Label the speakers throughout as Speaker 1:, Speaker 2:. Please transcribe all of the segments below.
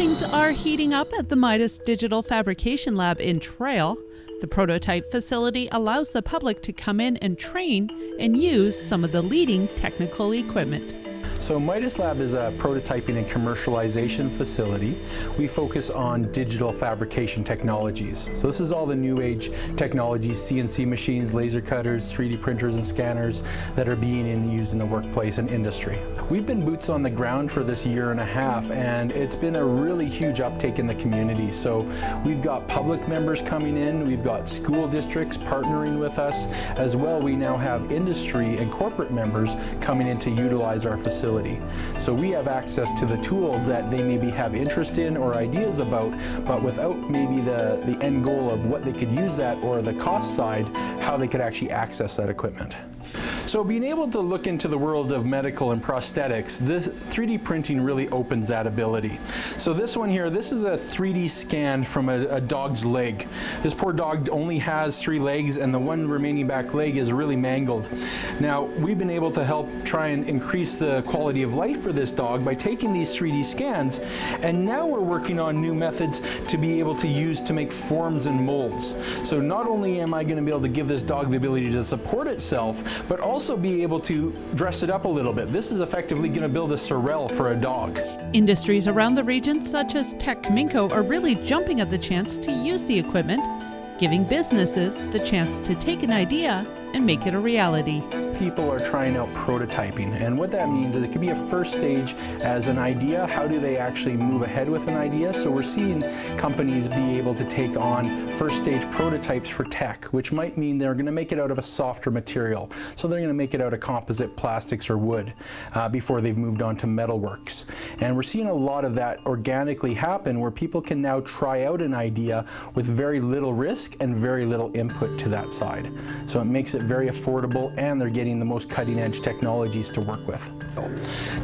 Speaker 1: Things are heating up at the MIDAS Digital Fabrication Lab in Trail. The prototype facility allows the public to come in and train and use some of the leading technical equipment.
Speaker 2: So MIDAS Lab is a prototyping and commercialization facility. We focus on digital fabrication technologies. So this is all the new age technologies, CNC machines, laser cutters, 3D printers and scanners that are being used in the workplace and industry. We've been boots on the ground for this year and a half, and it's been a really huge uptake in the community. So we've got public members coming in, we've got school districts partnering with us. As well, we now have industry and corporate members coming in to utilize our facility. So we have access to the tools that they maybe have interest in or ideas about, but without maybe the end goal of what they could use that or the cost side, how they could actually access that equipment. So being able to look into the world of medical and prosthetics, this 3D printing really opens that ability. So this one here, this is a 3D scan from a dog's leg. This poor dog only has 3 legs, and the one remaining back leg is really mangled. Now, we've been able to help try and increase the quality of life for this dog by taking these 3D scans, and now we're working on new methods to be able to use to make forms and molds. So not only am I going to be able to give this dog the ability to support itself, but also be able to dress it up a little bit. This is effectively going to build a sorrel for a dog.
Speaker 1: Industries around the region, such as Tech Minco, are really jumping at the chance to use the equipment, giving businesses the chance to take an idea and make it a reality.
Speaker 2: People are trying out prototyping, and what that means is it could be a first stage as an idea. How do they actually move ahead with an idea? So we're seeing companies be able to take on first stage prototypes for tech, which might mean they're going to make it out of a softer material. So they're going to make it out of composite plastics or wood before they've moved on to metalworks. And we're seeing a lot of that organically happen, where people can now try out an idea with very little risk and very little input to that side. So it makes it very affordable, and they're getting the most cutting-edge technologies to work with.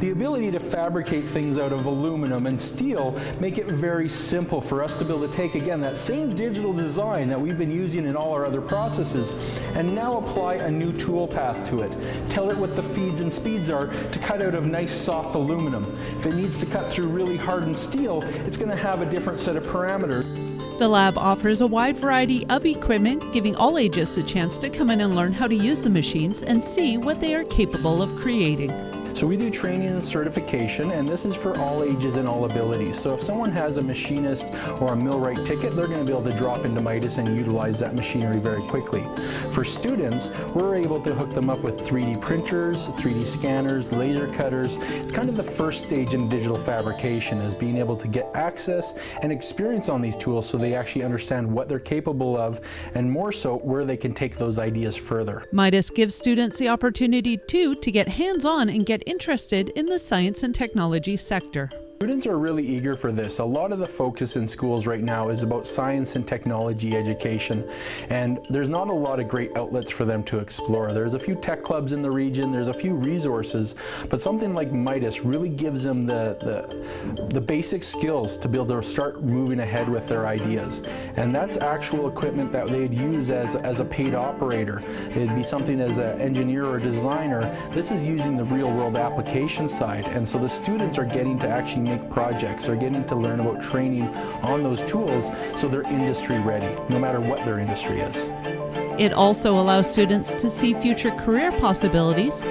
Speaker 2: The ability to fabricate things out of aluminum and steel make it very simple for us to be able to take, again, that same digital design that we've been using in all our other processes and now apply a new tool path to it. Tell it what the feeds and speeds are to cut out of nice soft aluminum. If it needs to cut through really hardened steel, it's going to have a different set of parameters.
Speaker 1: The lab offers a wide variety of equipment, giving all ages the chance to come in and learn how to use the machines and see what they are capable of creating.
Speaker 2: So we do training and certification, and this is for all ages and all abilities. So if someone has a machinist or a millwright ticket, they're going to be able to drop into MIDAS and utilize that machinery very quickly. For students, we're able to hook them up with 3D printers, 3D scanners, laser cutters. It's kind of the first stage in digital fabrication, is being able to get access and experience on these tools so they actually understand what they're capable of, and more so where they can take those ideas further.
Speaker 1: MIDAS gives students the opportunity to get hands-on and get interested in the science and technology sector.
Speaker 2: Students are really eager for this. A lot of the focus in schools right now is about science and technology education, and there's not a lot of great outlets for them to explore. There's a few tech clubs in the region, there's a few resources, but something like MIDAS really gives them the basic skills to be able to start moving ahead with their ideas. And that's actual equipment that they'd use as a paid operator. It'd be something as an engineer or designer. This is using the real world application side, and so the students are getting to actually make projects, or getting to learn about training on those tools so they're industry ready, no matter what their industry is.
Speaker 1: It also allows students to see future career possibilities.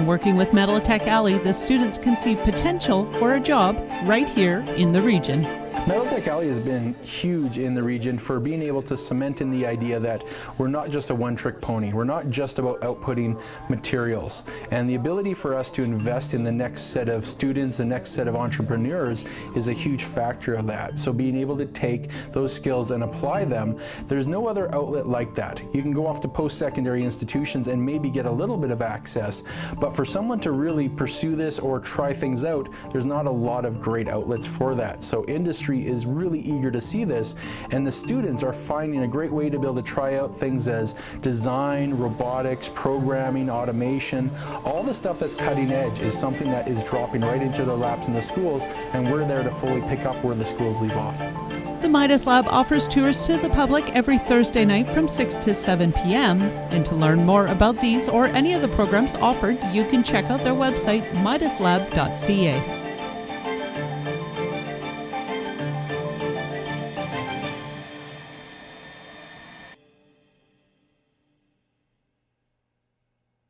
Speaker 1: Working with Metal Tech Alley, the students can see potential for a job right here in the region.
Speaker 2: Metal Tech Alley has been huge in the region for being able to cement in the idea that we're not just a one-trick pony. We're not just about outputting materials. And the ability for us to invest in the next set of students, the next set of entrepreneurs, is a huge factor of that. So being able to take those skills and apply them, there's no other outlet like that. You can go off to post-secondary institutions and maybe get a little bit of access, but for someone to really pursue this or try things out, there's not a lot of great outlets for that. So industry is really eager to see this, and the students are finding a great way to be able to try out things as design, robotics, programming, automation. All the stuff that's cutting edge is something that is dropping right into their laps in the schools, and we're there to fully pick up where the schools leave off.
Speaker 1: The MIDAS Lab offers tours to the public every Thursday night from 6 to 7 p.m. And to learn more about these or any of the programs offered, you can check out their website, midaslab.ca.